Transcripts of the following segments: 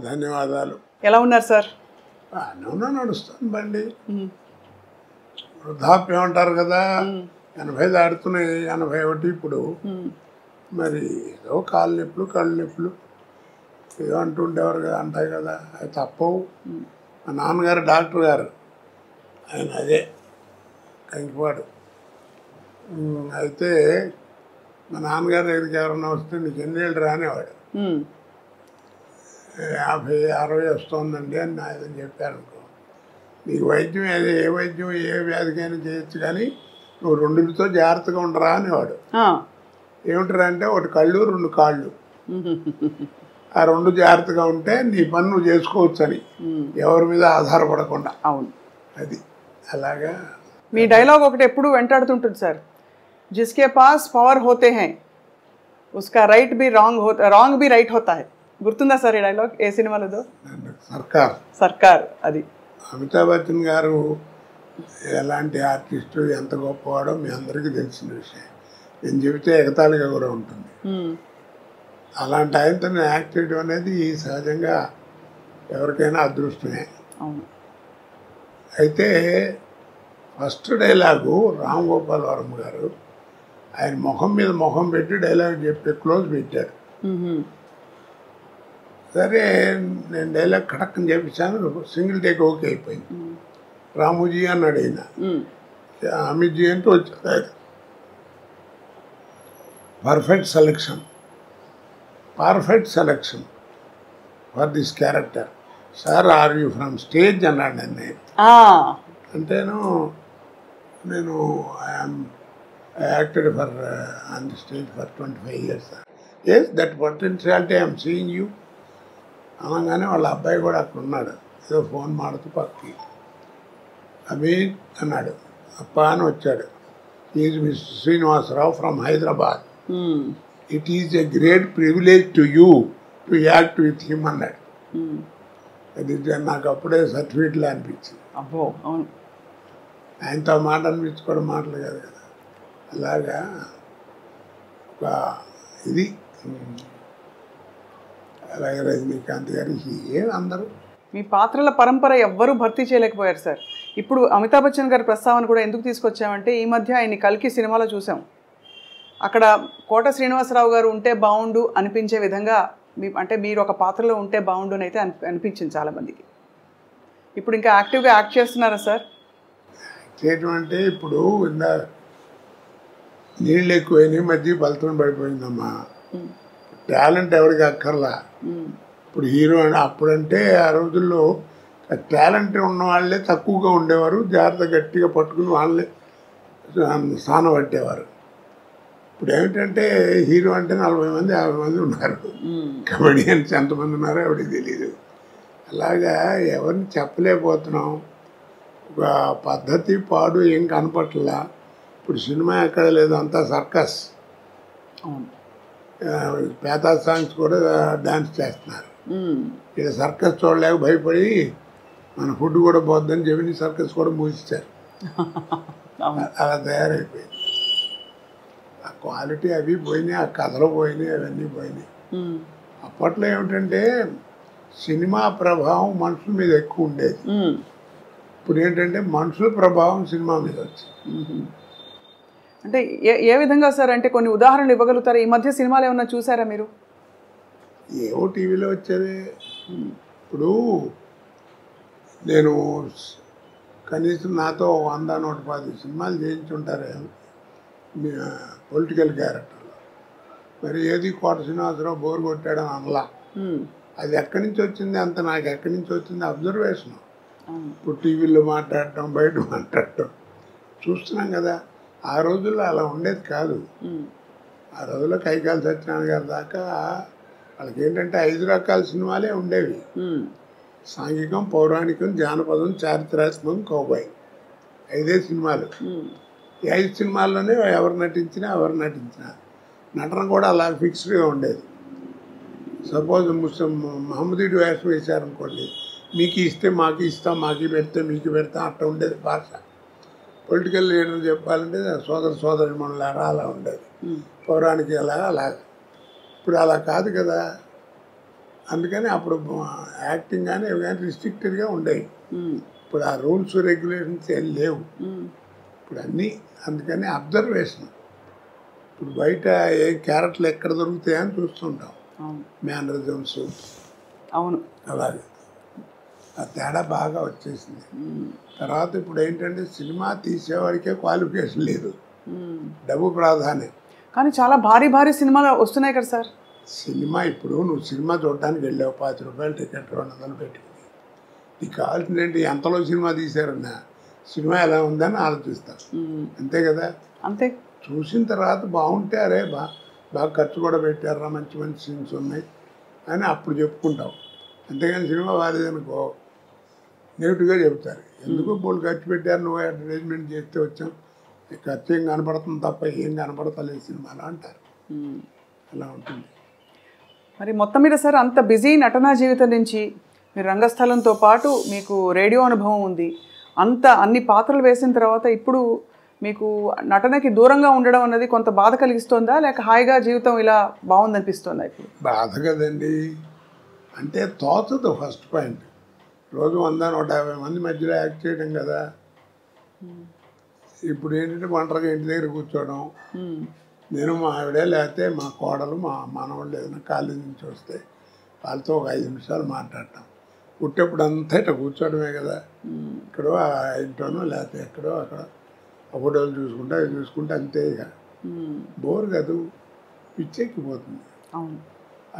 ధన్యవాదాలు. ఎలా ఉన్నారు సార్? బాగానే నడుస్తుంది బండి. వృద్ధాప్యం అంటారు కదా, 80 దాటుతున్నాయి, 81 ఇప్పుడు. మరి ఏదో కాళ్ళు నొప్పులు కళ్ళు నొప్పులు ఏదో అంటుండేవారు కదా, అంటాయి కదా, అది తప్పవు. మా నాన్నగారు డాక్టర్ గారు, ఆయన అదే కంకిపాడు. అయితే మా నాన్నగారి దగ్గరికి ఎవరన్నా వస్తే నీకు ఎన్నేళ్ళు రానేవాడు. 50, 60 వస్తుందండి అని ఆయన చెప్పారనుకో, నీకు వైద్యం ఏ వైద్యం ఏ వ్యాధికైనా చేయొచ్చు కానీ నువ్వు రెండుతో జాగ్రత్తగా ఉండరా అనేవాడు. ఏమిటారా అంటే ఒకటి కళ్ళు 2 కాళ్ళు, ఆ 2 జాగ్రత్తగా ఉంటే నీ పని నువ్వు చేసుకోవచ్చు అని, ఎవరి మీద ఆధారపడకుండా. అవును, అది అలాగా. మీ డైలాగ్ ఒకటి ఎప్పుడు వెంటాడుతుంటుంది సార్, జిస్కే పాస్ పవర్ హోతే హై ఉస్కా రైట్ బి రాంగ్ బి రైట్ హోతా హై. గుర్తుందా సార్ ఈ డైలాగ్? ఏ సినిమాలో? సర్కార్. అది అమితాబ్ బచ్చన్ గారు ఎలాంటి ఆర్టిస్టు, ఎంత గొప్పవాడో మీ అందరికీ తెలిసిన విషయం. నేను చెబితే ఎగతాళిగా కూడా ఉంటుంది. అలాంటి ఆయనతో యాక్ట్ చేయడం అనేది సహజంగా ఎవరికైనా అదృష్టమే. అయితే ఫస్ట్ డైలాగు రామ్ గోపాల్ వర్మ గారు ఆయన ముఖం మీద ముఖం పెట్టి డైలాగ్ చెప్పి క్లోజ్ పెట్టారు. సరే నేను డైలాగ్ కడక్కని చెప్పించాను, సింగిల్ టేక్ ఓకే అయిపోయింది. రాముజీ అన్నాడు ఆయన, అమిత్జీ అంటూ వచ్చాడు ఆయన. Perfect selection for this character sir, are you from stage అన్నాడు నేను. అంటేను నేను I acted on the stage for 25 years. Yes, that potentiality I am seeing you. అనగానే వాళ్ళ అబ్బాయి కూడా అక్కడ ఉన్నాడు, ఏదో ఫోన్ మాడుతూ పక్కకి. అమీన్ అన్నాడు, అప్ప అని వచ్చాడు. Is mister Srinivasarao from Hyderabad. It is a great privilege to you to act with him అన్నాడు. అది నాకు అప్పుడే సర్టిఫికెట్లో అనిపించింది. అబ్బో, అవును, ఆయనతో మాట అనిపించుకోవడం మాటలు కాదు కదా. అలాగా ఒక ఇది. అలాగే రజనీకాంత్ గారికి అందరూ మీ పాత్రల పరంపర ఎవ్వరూ భర్తీ చేయలేకపోయారు సార్. ఇప్పుడు అమితాబ్ బచ్చన్ గారి ప్రస్తావన కూడా ఎందుకు తీసుకొచ్చామంటే, ఈ మధ్య ఆయన కల్కి సినిమాలో చూసాం. అక్కడ కోట శ్రీనివాసరావు గారు ఉంటే బాగుండు అనిపించే విధంగా అంటే మీరు ఒక పాత్రలో ఉంటే బాగుండు అని అయితే అనిపించింది చాలామందికి. ఇప్పుడు ఇంకా యాక్టివ్గా యాక్ట్ చేస్తున్నారా సార్? చేయటం అంటే ఇప్పుడు నీళ్ళు ఎక్కువైనాయి, మధ్య బలతం పడిపోయిందమ్మా. టాలెంట్ ఎవరికి అక్కర్లా. ఇప్పుడు హీరో అని అప్పుడంటే ఆ రోజుల్లో టాలెంట్ ఉన్న వాళ్ళే తక్కువగా ఉండేవారు, జాగ్రత్త గట్టిగా పట్టుకుని వాళ్ళే స్థానం పట్టేవారు. ఇప్పుడు ఏమిటంటే హీరో అంటే 40 మంది 50 మంది ఉన్నారు, కమెడియన్స్ ఎంతమంది ఉన్నారో ఎవరికి తెలియదు. అలాగా ఎవరిని చెప్పలేకపోతున్నాం. ఒక పద్ధతి పాడు ఏం కనపట్లా. ఇప్పుడు సినిమా ఎక్కడ లేదు, అంతా సర్కస్. పేతా సాంగ్స్ కూడా డాన్స్ చేస్తున్నారు. ఇక్కడ సర్కస్ చూడలేక భయపడి మన ఫుడ్ కూడా పోద్దని జమిని సర్కస్ కూడా మూసిచ్చారు. అలా తయారైపోయింది. ఆ క్వాలిటీ అవి పోయినాయి, ఆ కథలు పోయినాయి, అవన్నీ పోయినాయి. అప్పట్లో ఏమిటంటే సినిమా ప్రభావం మనుషుల మీద ఎక్కువ ఉండేది. ఇప్పుడు ఏంటంటే మనుషుల ప్రభావం సినిమా మీద వచ్చింది. అంటే ఏ విధంగా సార్? అంటే కొన్ని ఉదాహరణలు ఇవ్వగలుగుతారా? ఈ మధ్య సినిమాలు ఏమన్నా చూసారా మీరు? ఏవో టీవీలో వచ్చేవి. ఇప్పుడు నేను కనీసం నాతో 100-110 సినిమాలు చేయించుంటారే పొలిటికల్ క్యారెక్టర్లో. మరి ఏది కోట శ్రీనివాసరావు బోర్ కొట్టాడని అనలా. అది ఎక్కడి నుంచి వచ్చింది అంత నాకు ఎక్కడి నుంచి వచ్చింది అబ్జర్వేషన్. ఇప్పుడు టీవీలో మాట్లాడటం, బయట మాట్లాడటం చూస్తున్నాం కదా. ఆ రోజుల్లో అలా ఉండేది కాదు. ఆ రోజుల్లో కైకాల సత్యనారాయణ గారి దాకా వాళ్ళకి ఏంటంటే 5 రకాల సినిమాలే ఉండేవి. సాంఘికం, పౌరాణికం, జానపదం, చారిత్రాత్మకం, కౌబాయ్. 5 సినిమాలు. ఈ 5 సినిమాల్లోనే ఎవరు నటించినా నటన కూడా అలా ఫిక్స్డ్గా ఉండేది. సపోజ్ మహమ్మదీడు వేషం వేశారనుకోండి, మీకు ఇస్తే మాకు ఇస్తాం, మాకు పెడితే మీకు పెడతాం, అట్లా ఉండేది భాష. పొలిటికల్ లీడర్ చెప్పాలంటే సోదరి మనలారా అలా ఉండేది. పౌరాణిక అలాగా. ఇప్పుడు అలా కాదు కదా. అందుకని అప్పుడు యాక్టింగ్ కానీ ఇవి కానీ రిస్ట్రిక్టెడ్గా ఉండేవి. ఇప్పుడు ఆ రూల్స్ రెగ్యులేషన్స్ ఏం లేవు ఇప్పుడు అన్నీ. అందుకని అబ్జర్వేషన్. ఇప్పుడు బయట ఏ క్యారెక్టర్లు ఎక్కడ దొరుకుతాయని చూస్తుంటాం, మేనరిజమ్స్. అవును, అలాగే ఆ తేడా బాగా వచ్చేసింది. తర్వాత ఇప్పుడు ఏంటంటే సినిమా తీసేవాడికే క్వాలిఫికేషన్ లేదు, డబ్బు ప్రాధాన్యం. కానీ చాలా భారీ భారీ సినిమాలు వస్తున్నాయి కదా సార్. సినిమా ఇప్పుడు నువ్వు సినిమా చూడటానికి వెళ్ళావు, 50 రూపాయలు టికెట్ 200 పెట్టుకుని, నీకు కావాల్సింది ఏంటి? ఎంతలో సినిమా తీశారన్నా సినిమా ఎలా ఉందని ఆలోచిస్తావు, అంతే కదా. అంతే. చూసిన తర్వాత బాగుంటే అరే బాగా ఖర్చు కూడా పెట్టారా, మంచి మంచి సీన్స్ ఉన్నాయి అని అప్పుడు చెప్పుకుంటావు. అంతేగాని సినిమా బాగాలేదనుకో నెగిటివ్గా చెబుతారు. ఎందుకు బోళ్ళు ఖర్చు పెట్టారు, నువ్వు అడ్వర్టైజ్మెంట్ చేస్తే వచ్చాం, ఖర్చు ఏం కనపడుతుంది తప్ప ఏం కనపడతలేదు సినిమాలో అంటారు. అలా ఉంటుంది. మరి మొత్తం మీద సార్ అంత బిజీ నటనా జీవితం నుంచి మీరు రంగస్థలంతో పాటు మీకు రేడియో అనుభవం ఉంది, అన్ని పాత్రలు వేసిన తర్వాత ఇప్పుడు మీకు నటనకి దూరంగా ఉండడం అన్నది కొంత బాధ కలిగిస్తుందా, లేక హాయిగా జీవితం ఇలా బాగుందనిపిస్తుందా? ఇప్పుడు బాధ కదండి, అంటే తోచదు. ఫస్ట్ పాయింట్, రోజు 100-150 మంది మధ్యలో యాక్ట్ చేయడం కదా. ఇప్పుడు ఏంటంటే ఒంటరిగా ఇంటి దగ్గర కూర్చోవడం, నేను మా ఆవిడే లేకపోతే మా కోడలు మా మనవాళ్ళు ఏదైనా కాలేజీ నుంచి వస్తే వాళ్ళతో ఒక 5 నిమిషాలు మాట్లాడటం. పుట్టేప్పుడు అంతా ఇట్లా కూర్చోవడమే కదా. ఇక్కడో ఇంట్లోనో లేకపోతే ఎక్కడో అక్కడ ఫోటోలు చూసుకుంటే అవి చూసుకుంటే అంతే. ఇక బోర్ కాదు, పిచ్చెక్కిపోతుంది.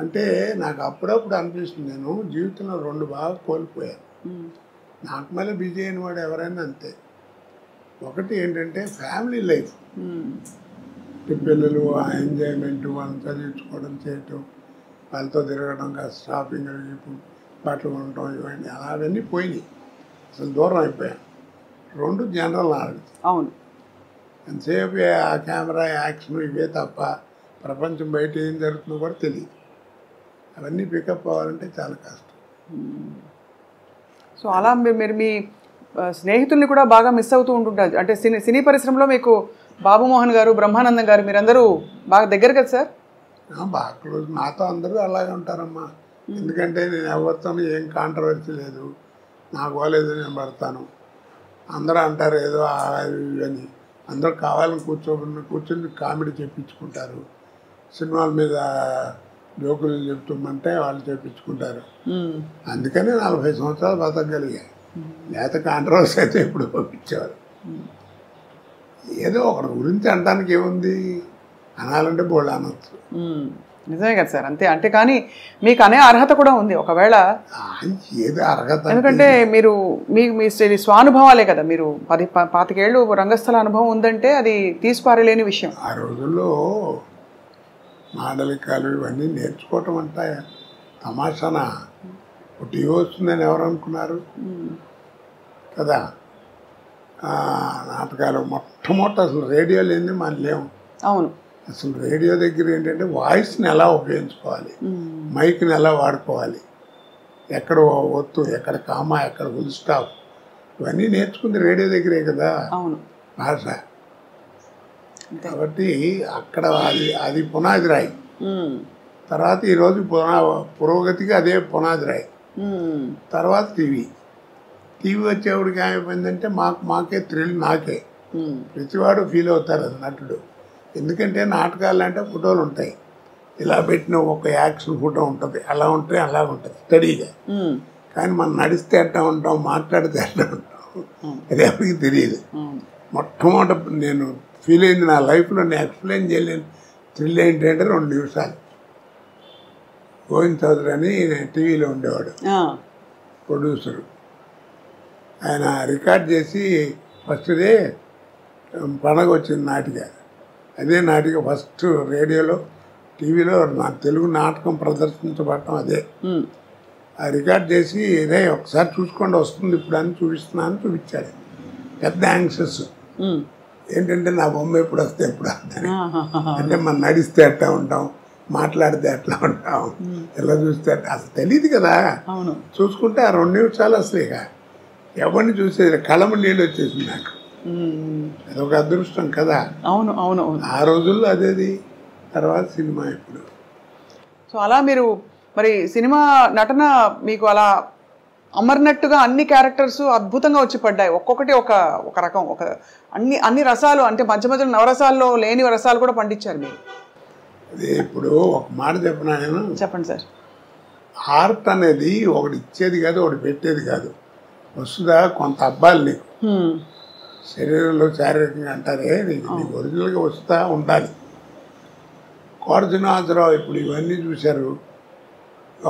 అంటే నాకు అప్పుడప్పుడు అనిపిస్తుంది, నేను జీవితంలో 2 బాగా కోల్పోయాను. నాకు మళ్ళీ బిజీ అయిన వాడు ఎవరైనా అంతే. ఒకటి ఏంటంటే ఫ్యామిలీ లైఫ్, పిల్లలు ఆ ఎంజాయ్మెంట్, వాళ్ళని చదివించుకోవడం చేయటం, వాళ్ళతో తిరగడం, కాస్త షాపింగ్ బట్టలు కొనటం, ఇవన్నీ అవన్నీ పోయినాయి, అసలు దూరం అయిపోయాను. 2 జనరల్ నాలెడ్జ్. అవును, ఎంతసేపు ఆ కెమెరా యాక్షన్ ఇవే తప్ప ప్రపంచం బయట ఏం జరుగుతుందో కూడా తెలియదు. అవన్నీ పికప్ అవ్వాలంటే చాలా కష్టం. సో అలా మీరు మీ స్నేహితుల్ని కూడా బాగా మిస్ అవుతూ ఉంటుంటారు. అంటే సినీ పరిశ్రమలో మీకు బాబు మోహన్ గారు, బ్రహ్మానందం గారు, మీరందరూ బాగా దగ్గర కదా సార్? బాగా క్లోజ్. నాతో అందరూ అలాగే ఉంటారమ్మా. ఎందుకంటే నేను ఎవరితో ఏం కాంట్రవర్సీ లేదు, నాకు పోలేదు నేను పడతాను. అందరూ అంటారు ఏదో అని, అందరూ కావాలని కూర్చొని కామెడీ చెప్పించుకుంటారు. సినిమాల మీద జోకులు చెప్తుందంటే వాళ్ళు చెప్పించుకుంటారు. అందుకనే 40 సంవత్సరాలు బతకగలిగాయి. లేకపోతే కాంట్రవర్సీ అయితే ఎప్పుడు పంపించేవారు. ఏదో ఒకటి గురించి అనడానికి ఏముంది, అనాలంటే బోళ్ళు అనొచ్చు. నిజమే కదా సార్, అంతే. అంటే కానీ మీకు అనే అర్హత కూడా ఉంది ఒకవేళ. ఏదో అర్హత, ఎందుకంటే మీరు మీ స్వానుభవాలే కదా. మీరు 25 ఏళ్ళు రంగస్థల అనుభవం ఉందంటే అది తీసిపారలేని విషయం. ఆ రోజుల్లో మాండలికాలు ఇవన్నీ నేర్చుకోవటం అంటే తమాషానా. టీవీ వస్తుందని ఎవరు అనుకున్నారు కదా. నాటకాలు మొట్టమొదటి అసలు రేడియో లేని మనం లేవు. అవును, అసలు రేడియో దగ్గర ఏంటంటే వాయిస్ని ఎలా ఉపయోగించుకోవాలి, మైక్ని ఎలా వాడుకోవాలి, ఎక్కడ ఒత్తు, ఎక్కడ కామా, ఎక్కడ ఫుల్ స్టాప్, ఇవన్నీ నేర్చుకుంది రేడియో దగ్గరే కదా. అవును, భాష. కాబట్టి అక్కడ అది పునాది రాయి. తర్వాత ఈరోజు పురోగతికి అదే పునాది రాయి. తర్వాత టీవీ వచ్చేవాడికి ఏమైపోయిందంటే మాకే థ్రిల్, నాకే. ప్రతివాడు ఫీల్ అవుతారు అది నటుడు. ఎందుకంటే నాటకాలు అంటే ఫోటోలు ఉంటాయి, ఇలా పెట్టిన ఒక యాక్షన్ ఫోటో ఉంటుంది, అలా ఉంటే అలా ఉంటుంది స్టడీగా. కానీ మనం నడిస్తే ఎట్లా ఉంటాం, మాట్లాడితే ఎట్లా ఉంటాం, అది ఎవరికి తెలియదు. మొట్టమొదటి నేను ఫీల్ అయింది నా లైఫ్లో, నేను ఎక్స్ప్లెయిన్ చేయలేను థ్రిల్ ఏంటంటే 2 నిమిషాలు. గోవింద్ చౌదరి అని టీవీలో ఉండేవాడు, ప్రొడ్యూసరు. ఆయన రికార్డ్ చేసి ఫస్ట్ డే పండగ వచ్చింది నాటిక. అదే నాటిక ఫస్ట్ రేడియోలో టీవీలో నా తెలుగు నాటకం ప్రదర్శించబడటం అదే. ఆ రికార్డ్ చేసి రే ఒకసారి చూసుకోండి వస్తుంది ఇప్పుడు అని చూపిస్తున్నాను చూపించాడు. పెద్ద యాంగ్షస్ ఏంటంటే నా బొమ్మ ఎప్పుడు వస్తే ఎప్పుడు వస్తాను అంటే మనం నడిస్తే ఎట్లా ఉంటాం, మాట్లాడితే ఎట్లా ఉంటాం, ఎలా చూస్తే అసలు తెలియదు కదా. చూసుకుంటే ఆ 2 నిమిషాలు అసలు ఇక ఎవరిని చూసేది కళ్ళము నీళ్ళు వచ్చేసింది నాకు. అదొక అదృష్టం కదా. అవును అవును అవును. ఆ రోజుల్లో అదేది. తర్వాత సినిమా ఇప్పుడు. సో అలా మీరు మరి సినిమా నటన మీకు అలా అమర్నట్టుగా అన్ని క్యారెక్టర్స్ అద్భుతంగా వచ్చి పడ్డాయి, ఒక్కొక్కటి ఒక ఒక రకం, ఒక అన్ని రసాలు, అంటే మధ్య మధ్యలో నవరసాల్లో లేని రసాలు కూడా పండించారు మీరు. అది ఇప్పుడు ఒక మాట చెప్పినా నేను, చెప్పండి సార్. ఆర్ట్ అనేది ఒకటి ఇచ్చేది కాదు, ఒకటి పెట్టేది కాదు. వస్తుందా కొంత అబ్బాయిలు నీకు శరీరంలో శారీరకంగా అంటారే, నీకు ఒరిజినల్గా వస్తూ ఉండాలి. కోట శ్రీనివాసరావు ఇప్పుడు ఇవన్నీ చూశారు,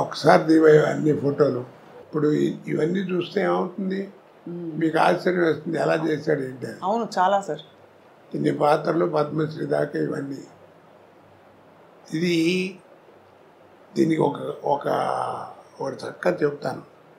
ఒకసారి దివాయి అన్ని ఫోటోలు. ఇప్పుడు ఇవన్నీ చూస్తే ఏమవుతుంది, మీకు ఆశ్చర్యం వేస్తుంది ఎలా చేశాడు ఏంటి. అవును, చాలా సార్. ఇన్ని పాత్రలు, పద్మశ్రీ దాకా ఇవన్నీ. దీనికి ఒక చక్కగా చెప్తాను.